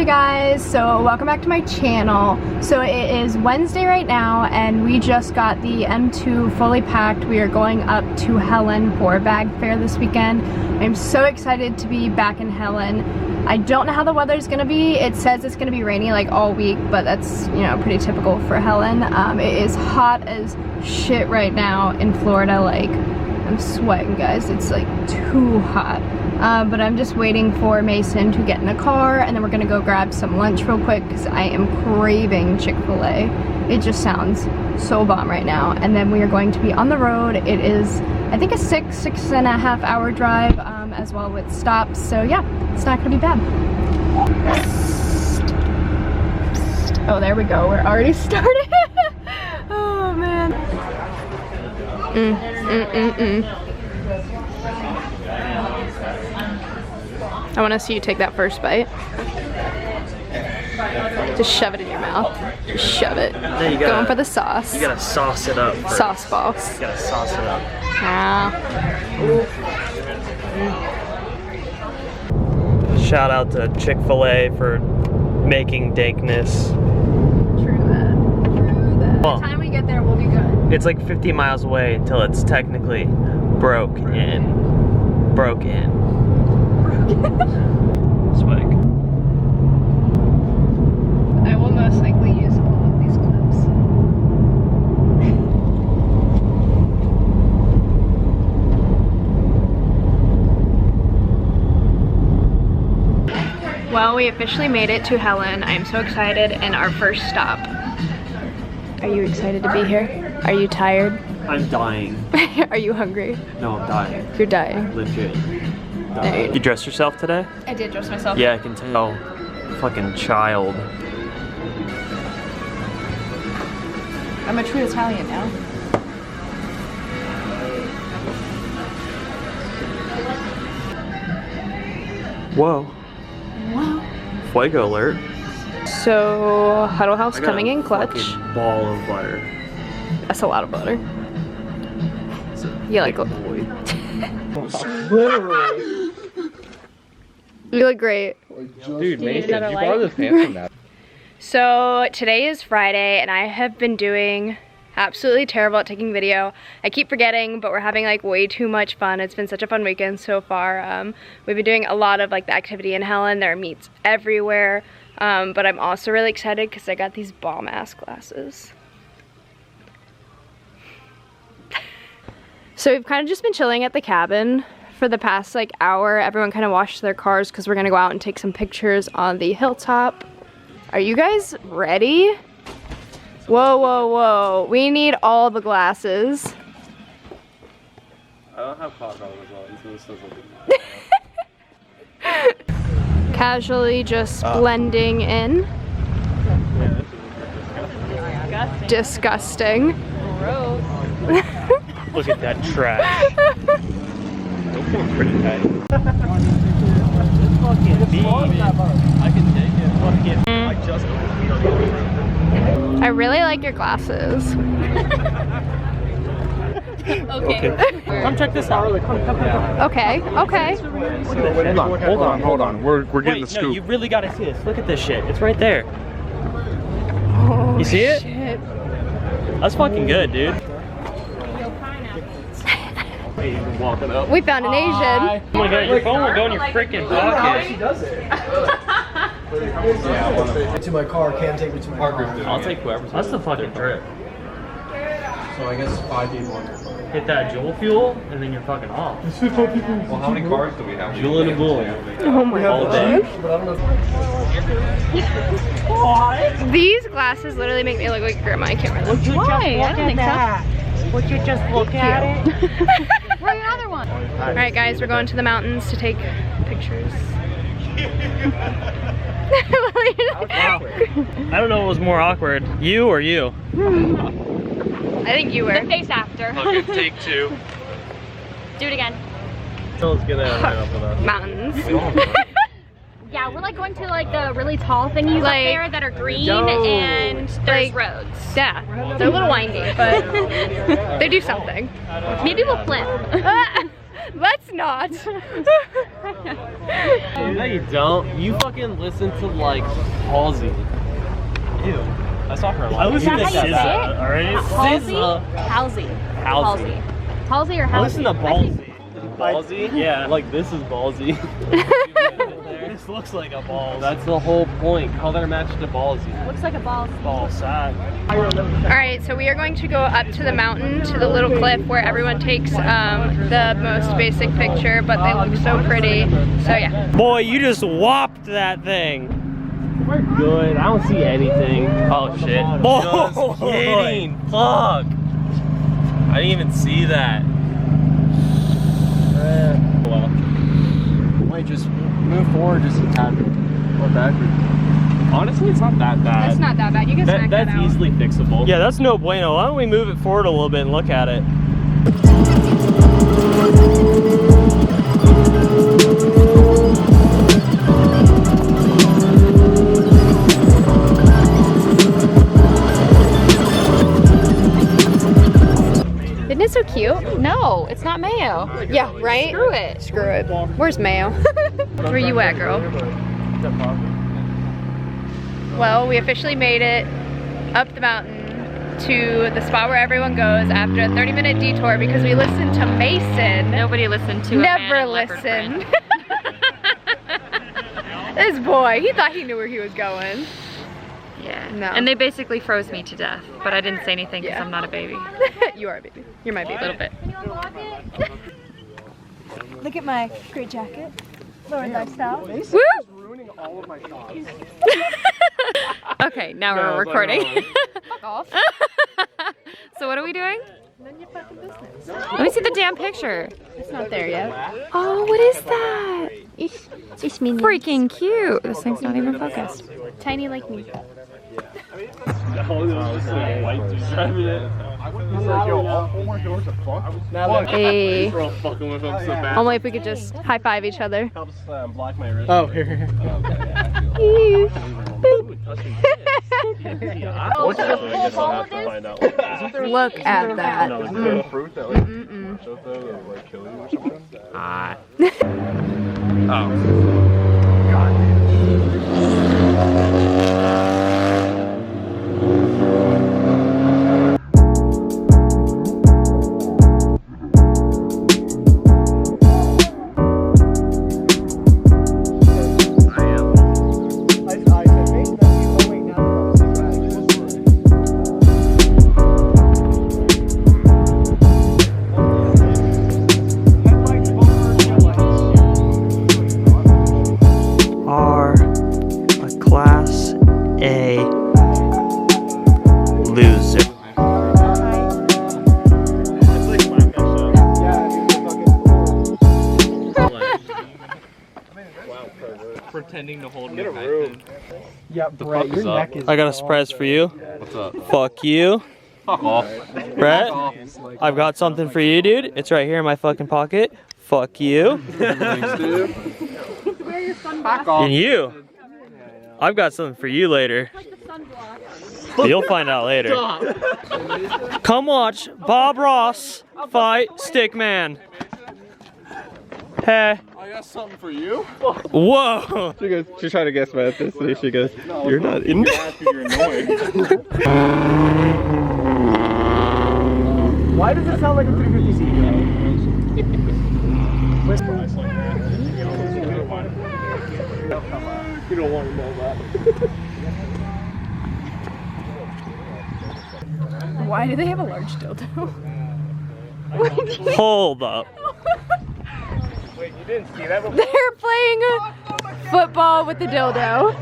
Hey guys, so welcome back to my channel. So it is Wednesday right now and we just got the M2 fully packed. We are going up to Helen for bag fair this weekend. I'm so excited to be back in Helen. I don't know how the weather's gonna be. It says it's gonna be rainy like all week, but that's, you know, pretty typical for Helen. It is hot as shit right now in Florida. Like, I'm sweating, guys. It's like too hot. But I'm just waiting for Mason to get in the car and then we're gonna go grab some lunch real quick because I am craving Chick-fil-A. It just sounds so bomb right now. And then we are going to be on the road. It is, I think, a six and a half hour drive as well with stops. So yeah, it's not gonna be bad. Oh, there we go. We're already started. Oh man. I want to see you take that first bite. Just shove it in your mouth. Just shove it. Going for the sauce. You gotta sauce it up first. Sauce balls. You gotta sauce it up. Shout out to Chick-fil-A for making dankness. True that. True that. Well, By the time we get there, we'll be good. It's like 50 miles away until it's technically broke in. Swag. I will most likely use all of these clips. Well, we officially made it to Helen. I am so excited, and our first stop. Are you excited to be here? Are you tired? I'm dying. Are you hungry? No, I'm dying. You're dying. Legit. You dressed yourself today? I did dress myself. Yeah, I can tell. Fucking child. I'm a true Italian now. Whoa. Wow. Fuego alert. So, Huddle House coming in clutch. Fucking ball of butter. That's a lot of butter. You like it? Literally. You look great. Dude, Mason, did you borrow this pants from that? So today is Friday and I have been doing absolutely terrible at taking video. I keep forgetting, but we're having like way too much fun. It's been such a fun weekend so far. We've been doing a lot of like the activity in Helen. There are meets everywhere. But I'm also really excited because I got these bomb ass glasses. So we've kind of just been chilling at the cabin for the past like hour. Everyone kind of washed their cars because we're gonna go out and take some pictures on the hilltop. Are you guys ready? Whoa, whoa, whoa. We need all the glasses. I don't have pot on as well. This doesn't Casually just blending in. Disgusting. Look at that trash. Don't feel pretty tight. I can take it. I really like your glasses. Okay. Come check this out. Okay, okay. Hold on. We're getting the scoop. No, you really gotta see this. Look at this shit. It's right there. Oh, you see it? shit. That's fucking good, dude. Walking up. We found an Asian. Oh my god, your phone will go in your freaking pocket. She does it. To my car, can't take me to my car. I'll take whoever. That's the fucking trip. So I guess 5 people. Hit that Juul fuel, and then you're fucking off. Well, how many cars do we have? Juul and a bull. Oh my All day. god. These glasses literally make me look like a grandma. I can't wear them. Why? I don't think so. Would you just look at it? Where's another one? Alright guys, we're going to the mountains to take pictures. I don't know what was more awkward, you or you? I think you were. The face after. Okay, take two. Do it again. Let's get that right up with us. Mountains. Yeah, we're like going to like the really tall thingies Like- up there that are green and there's Like- roads. Yeah, they're a little windy, but they do something. Maybe we'll flip. Let's not. No, you don't. You fucking listen to like Halsey. Ew. That's not her line. I listen to Is that how you SZA, alright? Halsey. Halsey. Halsey or I Halsey? listen to Ballsy. Ballsy? Yeah. Like this is ballsy. This looks like a ball. That's the whole point. Color match to ballsy. Looks like a ball. ball sack. Alright, so we are going to go up to the mountain, to the little cliff where everyone takes the most basic picture, but they look so pretty. So yeah. Boy, you just whopped that thing. We're good. I don't see anything. Oh shit. Just kidding. Fuck. I didn't even see that. Well, might just move forward just a tad or backward. Honestly, it's not that bad. It's not that bad. You can smack that That's out. easily fixable. Yeah, that's no bueno. Why don't we move it forward a little bit and look at it? Isn't it so cute? No, it's not mayo. Yeah, right? Screw it. Screw it. Where's Mayo? Where you at, girl? Well, we officially made it up the mountain to the spot where everyone goes after a 30-minute detour because we listened to Mason. Nobody listened to Never listened. This boy, he thought he knew where he was going. Yeah. No. And they basically froze me to death, but I didn't say anything because Yeah. I'm not a baby. You are a baby. You're my baby. A little bit. Look at my great jacket. Lower lifestyle. Woo! Ruining all of my shots. Okay, now we're recording. Fuck off. So what are we doing? Let me see the damn picture. It's not there yet. Oh, what is that? It's freaking cute. This thing's not even focused. Tiny like me. Hey. We're all fucking with him so bad. Only if we could just high five each other. Helps block my wrist. Oh, here. What's the I guess I'll have to find out. Look at that. No, is there a fruit that like shows that would like kill you or something? Oh. Are a class A loser. Pretending to hold me back then. Yeah, Brett, your neck is. I got a surprise for you. What's up? Fuck you. Fuck off. Brett, I've got something for you, dude. It's right here in my fucking pocket. Fuck you. Thanks, dude. Fuck off. And you. I've got something for you later. You'll find out later. Come watch Bob Ross fight Stickman. Hey. I got something for you. Whoa. She goes, she's trying to guess my ethnicity. She goes, you're not Indian. You're annoying. Why does it sound like a 350 CEO? You don't want to know that. Why do they have a large dildo? Hold up. Wait, you didn't see that before? They're playing football with the dildo.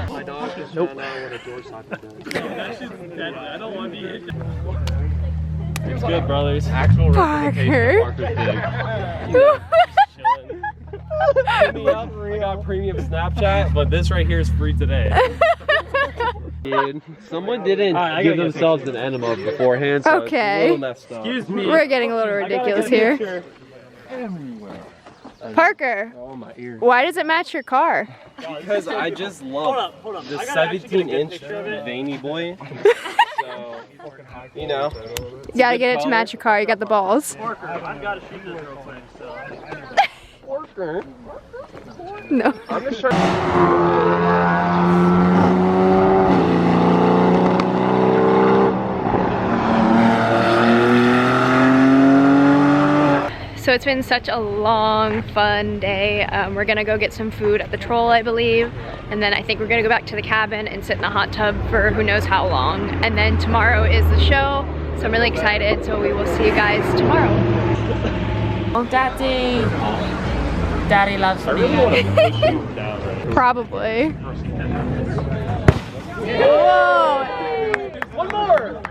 My dog just found out what a door socket does. I don't want to be it. It's good, brothers. Actual representation of Parker's dick. Hit me up. We got premium Snapchat, but this right here is free today. Dude, someone didn't give themselves an enema beforehand, so Okay. it's a little messed up. Excuse me. We're getting a little ridiculous here. Parker, Oh, my ear. why does it match your car? Because I just love the 17-inch veiny boy. So You know. You gotta get it to match your car. You got the balls. I've got to shoot this real quick, so. No. I'm just trying. So it's been such a long, fun day. We're gonna go get some food at the Troll, I believe. And then I think we're gonna go back to the cabin and sit in the hot tub for who knows how long. And then tomorrow is the show. So I'm really excited. So we will see you guys tomorrow. Oh, Daddy. Daddy loves me. Probably. Whoa! One more.